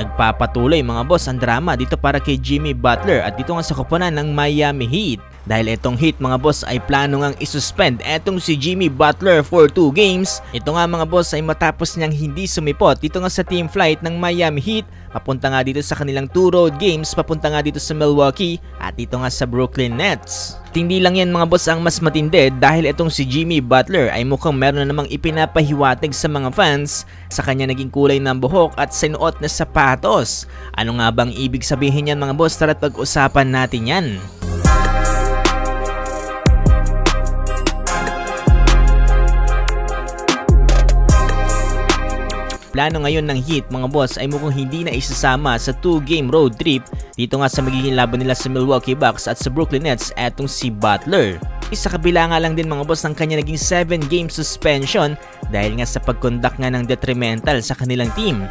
Nagpapatuloy mga boss ang drama dito para kay Jimmy Butler at dito nga sa koponan ng Miami Heat. Dahil itong Heat mga boss ay plano ngang isuspend etong si Jimmy Butler for 2 games. Ito nga mga boss ay matapos niyang hindi sumipot dito nga sa team flight ng Miami Heat. Papunta nga dito sa kanilang 2 road games, papunta nga dito sa Milwaukee at dito nga sa Brooklyn Nets. At hindi lang yan mga boss ang mas matindi dahil itong si Jimmy Butler ay mukhang meron na namang ipinapahiwatig sa mga fans sa kanya naging kulay ng buhok at sinuot na sapatos. Ano nga bang ibig sabihin yan mga boss? Tara't pag-usapan natin yan. Plano ngayon ng Heat mga boss ay mukhang hindi na isasama sa 2-game road trip dito nga sa magiging laban nila sa Milwaukee Bucks at sa Brooklyn Nets etong si Butler. Sa kabila nga lang din mga boss ng kanya naging 7-game suspension dahil nga sa pagkondak nga ng detrimental sa kanilang team.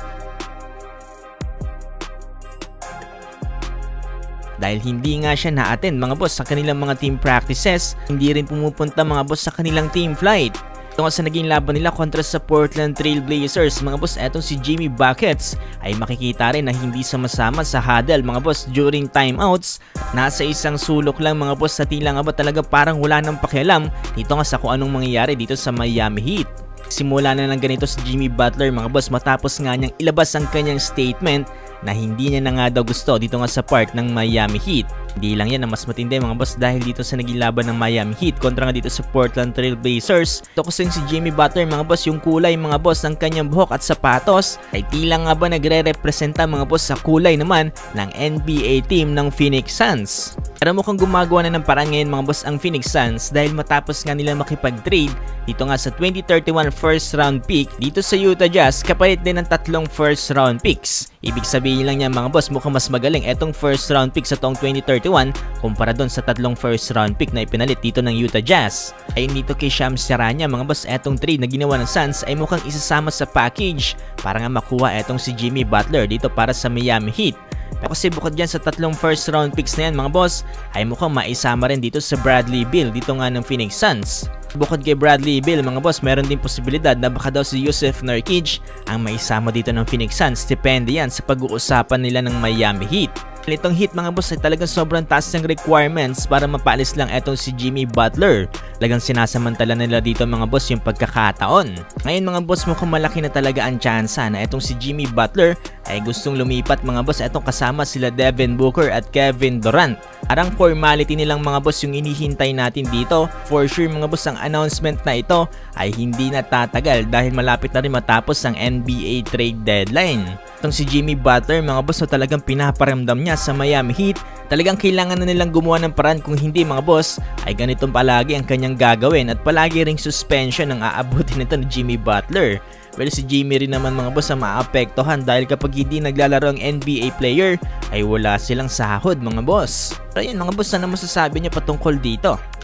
Dahil hindi nga siya na-attend mga boss sa kanilang mga team practices, hindi rin pumupunta mga boss sa kanilang team flight. Ito nga sa naging laban nila kontra sa Portland Trail Blazers mga boss, etong si Jimmy Buckets ay makikita rin na hindi sumasama sa huddle mga boss during timeouts. Nasa isang sulok lang mga boss sa tila nga ba talaga parang wala nang pakialam dito nga sa kung anong mangyayari dito sa Miami Heat. Simula na ng ganito si Jimmy Butler mga boss matapos nga niyang ilabas ang kanyang statement na hindi niya na nga daw gusto dito nga sa part ng Miami Heat. Hindi lang yan na mas matindi mga boss dahil dito sa naging laban ng Miami Heat kontra nga dito sa Portland Trail Blazers. Ito kasi si Jimmy Butler mga boss yung kulay mga boss ng kanyang buhok at sapatos ay tila nga ba nagre-representa mga boss sa kulay naman ng NBA team ng Phoenix Suns. Pero mukhang gumagawa na ng paraan ngayon mga boss ang Phoenix Suns dahil matapos nga nila makipag-trade dito nga sa 2031 first round pick dito sa Utah Jazz kapalit din ng 3 first round picks. Ibig sabihin lang niya mga boss mukhang mas magaling etong first round pick sa taong 2031 kumpara doon sa 3 first round pick na ipinalit dito ng Utah Jazz. Ayun dito kay Shams Charania mga boss etong trade na ginawa ng Suns ay mukhang isasama sa package para nga makuha etong si Jimmy Butler dito para sa Miami Heat. Kasi bukod dyan sa 3 first round picks na yan mga boss ay mukhang maisama rin dito sa Bradley Beal dito nga ng Phoenix Suns. Bukod kay Bradley Beal mga boss meron din posibilidad na baka daw si Jusuf Nurkic ang maisama dito ng Phoenix Suns. Depende yan sa pag-uusapan nila ng Miami Heat. Itong Heat mga boss ay talagang sobrang taas ng requirements para mapaalis lang etong si Jimmy Butler. Talagang sinasamantala nila dito mga boss yung pagkakataon. Ngayon mga boss mukhang malaki na talaga ang tsansa na etong si Jimmy Butler ay gustong lumipat mga boss etong kasama sila Devin Booker at Kevin Durant. Parang formality nilang mga boss yung inihintay natin dito. For sure mga boss ang announcement na ito ay hindi na tatagal dahil malapit na rin matapos ang NBA trade deadline. Itong si Jimmy Butler mga boss na talagang pinaparamdam niya sa Miami Heat. Talagang kailangan na nilang gumawa ng paraan kung hindi mga boss ay ganitong palagi ang kanyang gagawin at palagi ring suspension ang aabutin nito ni Jimmy Butler. Pero si Jimmy rin naman mga boss ang maapektuhan dahil kapag hindi naglalaro ang NBA player ay wala silang sahod mga boss. Pero yun mga boss, ano masasabi niyo patungkol dito?